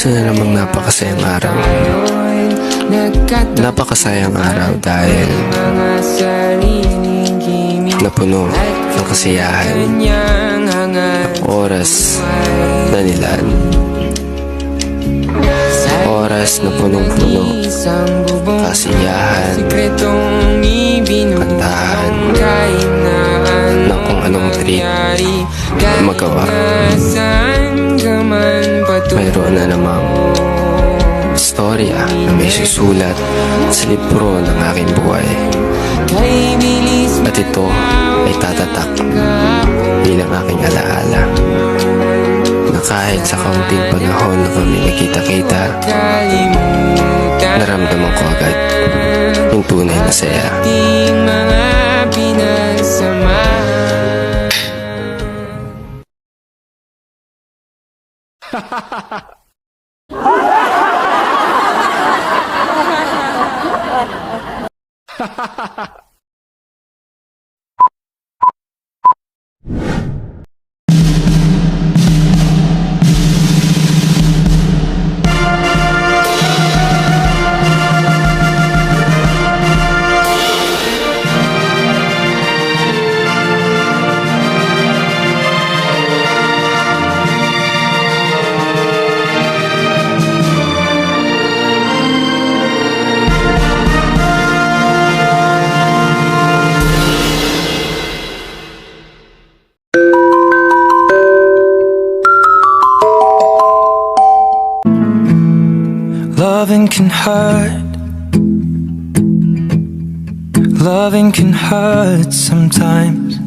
Isa na namang napakasayang araw. Napakasayang araw dahil napuno ng kasiyahan ang oras na nilaan. Oras na punong-puno, kasiyahan, kantahan ng kung anong trip na magawa. Mayroon na namang istorya na may susulat sa libro ng aking buhay. At ito ay tatatak bilang aking alaala na kahit sa kaunting panahon na kami nagkita-kita, naramdaman ko agad yung tunay na saya. Loving can hurt. Loving can hurt sometimes,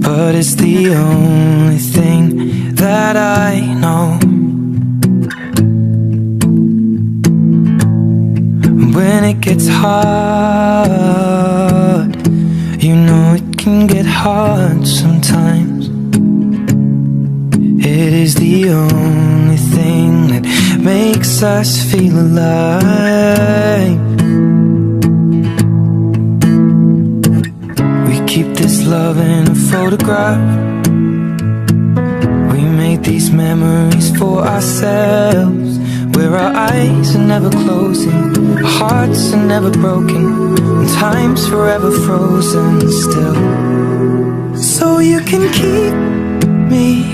but it's the only thing that I know. When it gets hard, you know it can get hard sometimes. It is the only thing that makes us feel alive. We keep this love in a photograph. We made these memories for ourselves, where our eyes are never closing, our hearts are never broken, and time's forever frozen still. So you can keep me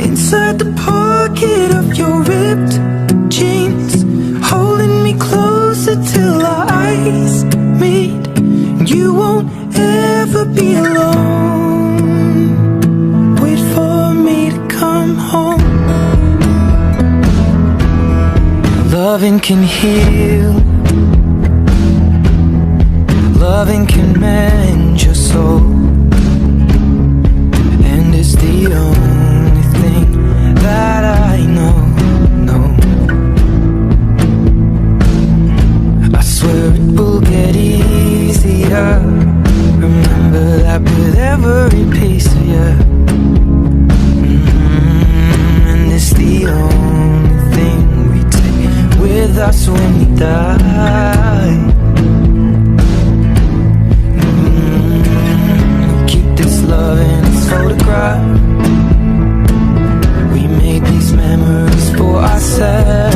inside the pocket of your ripped jeans, holding me closer till our eyes meet. You won't ever be alone. Wait for me to come home. Loving can heal. Loving can mend your soul, and it's the only thing that I know. I swear it will get easier. Remember that with every piece of you. And it's the only thing we take with us when we die. Keep this love in a photograph. We made these memories for ourselves.